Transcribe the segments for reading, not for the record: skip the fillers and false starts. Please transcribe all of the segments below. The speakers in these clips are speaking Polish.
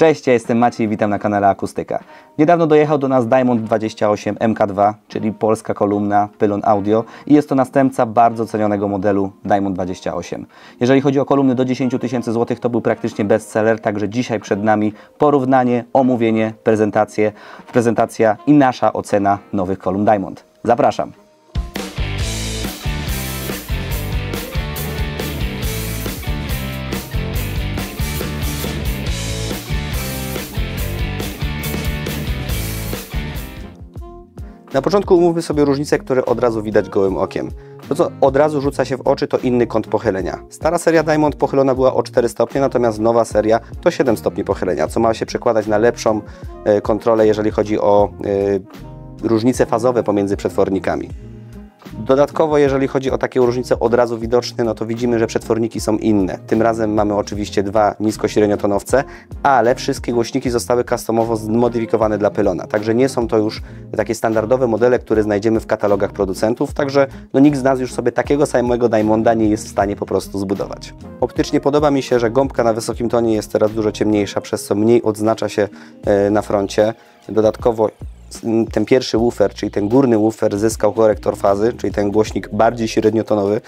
Cześć, ja jestem Maciej i witam na kanale Akustyka. Niedawno dojechał do nas Diamond 28 MK2, czyli polska kolumna Pylon Audio i jest to następca bardzo cenionego modelu Diamond 28. Jeżeli chodzi o kolumny do 10 000 złotych, to był praktycznie bestseller, także dzisiaj przed nami porównanie, omówienie, prezentacja i nasza ocena nowych kolumn Diamond. Zapraszam! Na początku omówmy sobie różnice, które od razu widać gołym okiem. To, co od razu rzuca się w oczy, to inny kąt pochylenia. Stara seria Diamond pochylona była o 4 stopnie, natomiast nowa seria to 7 stopni pochylenia, co ma się przekładać na lepszą kontrolę, jeżeli chodzi o różnice fazowe pomiędzy przetwornikami. Dodatkowo, jeżeli chodzi o takie różnice od razu widoczne, no to widzimy, że przetworniki są inne. Tym razem mamy oczywiście dwa nisko-średniotonowce, ale wszystkie głośniki zostały customowo zmodyfikowane dla Pylona. Także nie są to już takie standardowe modele, które znajdziemy w katalogach producentów. Także no, nikt z nas już sobie takiego samego Diamonda nie jest w stanie po prostu zbudować. Optycznie podoba mi się, że gąbka na wysokim tonie jest teraz dużo ciemniejsza, przez co mniej odznacza się na froncie. Dodatkowo ten pierwszy woofer, czyli ten górny woofer, zyskał korektor fazy, czyli ten głośnik bardziej średniotonowy,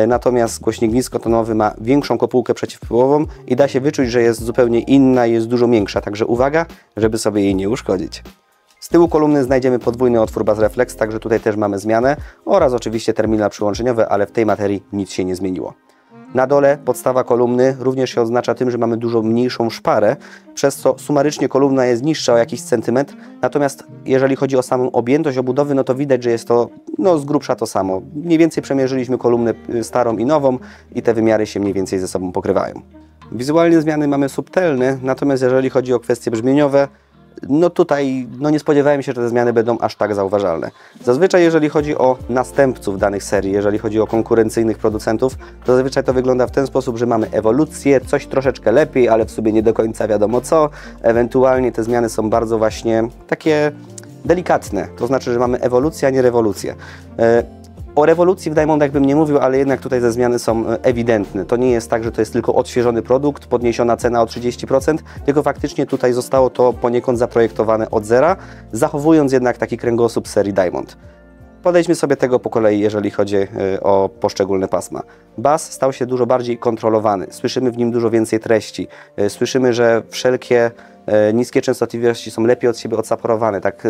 natomiast głośnik niskotonowy ma większą kopułkę przeciwpyłową i da się wyczuć, że jest zupełnie inna i jest dużo miększa, także uwaga, żeby sobie jej nie uszkodzić. Z tyłu kolumny znajdziemy podwójny otwór Bass Reflex, także tutaj też mamy zmianę oraz oczywiście terminal przyłączeniowy, ale w tej materii nic się nie zmieniło. Na dole podstawa kolumny również się oznacza tym, że mamy dużo mniejszą szparę, przez co sumarycznie kolumna jest niższa o jakiś centymetr, natomiast jeżeli chodzi o samą objętość obudowy, no to widać, że jest to z grubsza to samo. Mniej więcej przemierzyliśmy kolumnę starą i nową i te wymiary się mniej więcej ze sobą pokrywają. Wizualnie zmiany mamy subtelne, natomiast jeżeli chodzi o kwestie brzmieniowe, no tutaj nie spodziewałem się, że te zmiany będą aż tak zauważalne. Zazwyczaj jeżeli chodzi o następców danych serii, jeżeli chodzi o konkurencyjnych producentów, to zazwyczaj to wygląda w ten sposób, że mamy ewolucję, coś troszeczkę lepiej, ale w sobie nie do końca wiadomo co. Ewentualnie te zmiany są bardzo właśnie takie delikatne, to znaczy, że mamy ewolucję, a nie rewolucję. O rewolucji w Diamondach bym nie mówił, ale jednak tutaj te zmiany są ewidentne. To nie jest tak, że to jest tylko odświeżony produkt, podniesiona cena o 30%, tylko faktycznie tutaj zostało to poniekąd zaprojektowane od zera, zachowując jednak taki kręgosłup serii Diamond. Podejdźmy sobie tego po kolei, jeżeli chodzi o poszczególne pasma. Bass stał się dużo bardziej kontrolowany, słyszymy w nim dużo więcej treści, słyszymy, że wszelkie niskie częstotliwości są lepiej od siebie odseparowane. Tak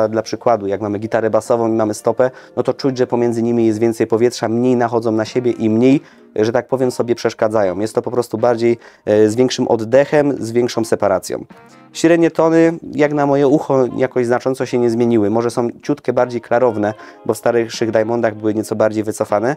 dla przykładu, jak mamy gitarę basową i mamy stopę, no to czuć, że pomiędzy nimi jest więcej powietrza, mniej nachodzą na siebie i mniej, że tak powiem, sobie przeszkadzają. Jest to po prostu bardziej z większym oddechem, z większą separacją. Średnie tony, jak na moje ucho, jakoś znacząco się nie zmieniły. Może są ciutkę bardziej klarowne, bo w starszych Diamondach były nieco bardziej wycofane.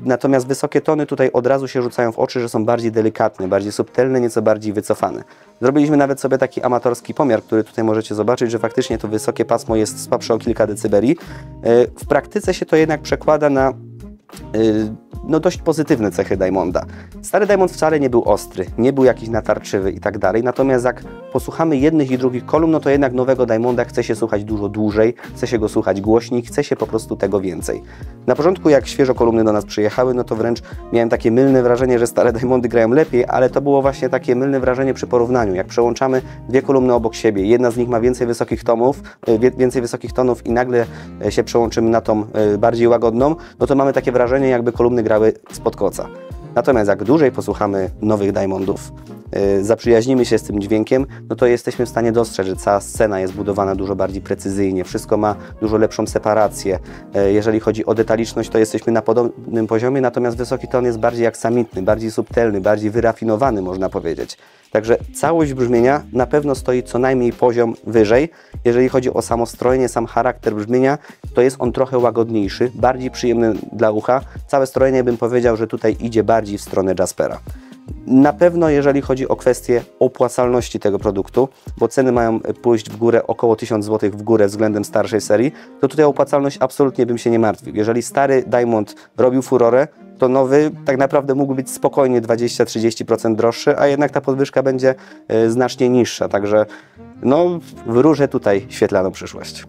Natomiast wysokie tony tutaj od razu się rzucają w oczy, że są bardziej delikatne, bardziej subtelne, nieco bardziej wycofane. Zrobiliśmy nawet sobie taki amatorski pomiar, który tutaj możecie zobaczyć, że faktycznie to wysokie pasmo jest słabsze o kilka decybeli. W praktyce się to jednak przekłada na dość pozytywne cechy Diamonda. Stary Diamond wcale nie był ostry, nie był jakiś natarczywy i tak dalej, natomiast jak posłuchamy jednych i drugich kolumn, no to jednak nowego Diamonda chce się słuchać dużo dłużej, chce się go słuchać głośniej, chce się po prostu tego więcej. Na początku, jak świeżo kolumny do nas przyjechały, no to wręcz miałem takie mylne wrażenie, że stare Diamondy grają lepiej, ale to było właśnie takie mylne wrażenie przy porównaniu. Jak przełączamy dwie kolumny obok siebie, jedna z nich ma więcej wysokich tonów i nagle się przełączymy na tą bardziej łagodną, no to mamy takie wrażenie, jakby kolumny grały spod koca. Natomiast jak dłużej posłuchamy nowych Diamondów, zaprzyjaźnimy się z tym dźwiękiem, no to jesteśmy w stanie dostrzec, że cała scena jest budowana dużo bardziej precyzyjnie, wszystko ma dużo lepszą separację. Jeżeli chodzi o detaliczność, to jesteśmy na podobnym poziomie, natomiast wysoki ton jest bardziej aksamitny, bardziej subtelny, bardziej wyrafinowany, można powiedzieć. Także całość brzmienia na pewno stoi co najmniej poziom wyżej. Jeżeli chodzi o samo strojenie, sam charakter brzmienia, to jest on trochę łagodniejszy, bardziej przyjemny dla ucha. Całe strojenie bym powiedział, że tutaj idzie bardziej w stronę Jaspera. Na pewno jeżeli chodzi o kwestię opłacalności tego produktu, bo ceny mają pójść w górę około 1000 zł w górę względem starszej serii, to tutaj o opłacalność absolutnie bym się nie martwił. Jeżeli stary Diamond robił furorę, to nowy tak naprawdę mógł być spokojnie 20-30% droższy, a jednak ta podwyżka będzie znacznie niższa. Także wróżę tutaj świetlaną przyszłość.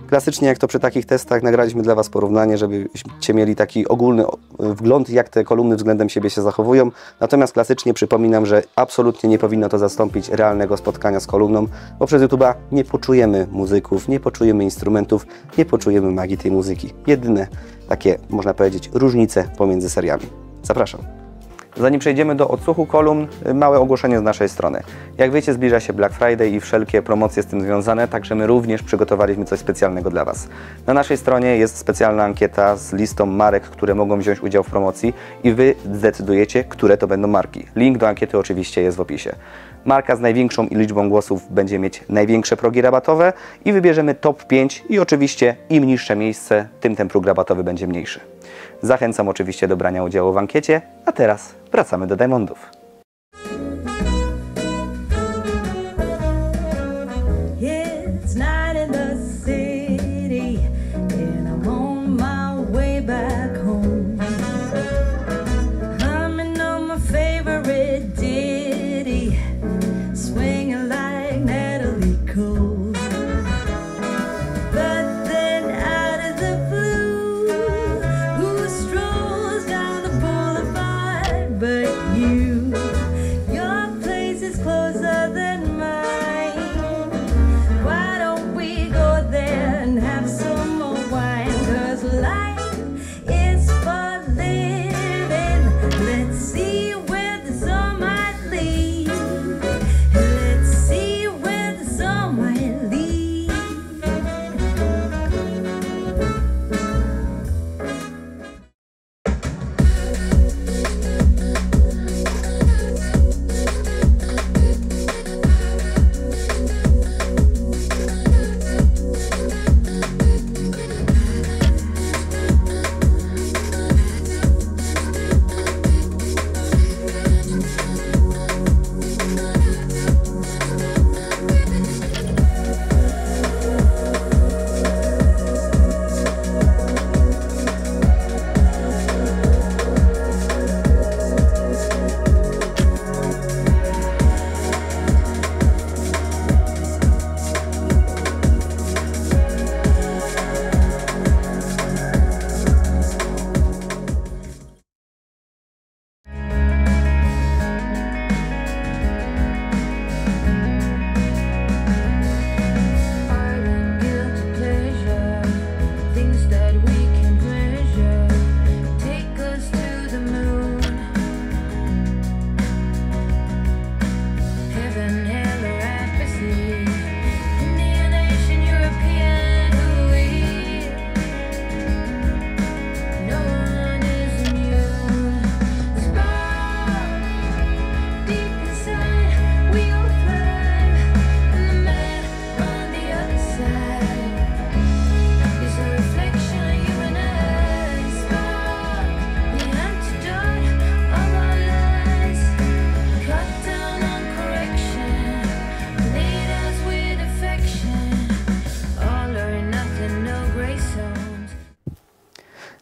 Klasycznie, jak to przy takich testach, nagraliśmy dla Was porównanie, żebyście mieli taki ogólny wgląd, jak te kolumny względem siebie się zachowują. Natomiast klasycznie przypominam, że absolutnie nie powinno to zastąpić realnego spotkania z kolumną, bo przez YouTube'a nie poczujemy muzyków, nie poczujemy instrumentów, nie poczujemy magii tej muzyki. Jedyne takie, można powiedzieć, różnice pomiędzy seriami. Zapraszam. Zanim przejdziemy do odsłuchu kolumn, małe ogłoszenie z naszej strony. Jak wiecie, zbliża się Black Friday i wszelkie promocje z tym związane, także my również przygotowaliśmy coś specjalnego dla Was. Na naszej stronie jest specjalna ankieta z listą marek, które mogą wziąć udział w promocji i Wy zdecydujecie, które to będą marki. Link do ankiety oczywiście jest w opisie. Marka z największą liczbą głosów będzie mieć największe progi rabatowe i wybierzemy top 5 i oczywiście im niższe miejsce, tym ten próg rabatowy będzie mniejszy. Zachęcam oczywiście do brania udziału w ankiecie, a teraz wracamy do Diamondów.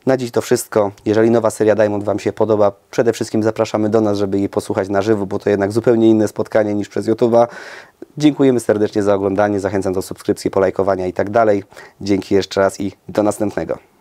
Na dziś to wszystko. Jeżeli nowa seria Diamond Wam się podoba, przede wszystkim zapraszamy do nas, żeby jej posłuchać na żywo, bo to jednak zupełnie inne spotkanie niż przez YouTube'a. Dziękujemy serdecznie za oglądanie, zachęcam do subskrypcji, polajkowania i tak dalej. Dzięki jeszcze raz i do następnego.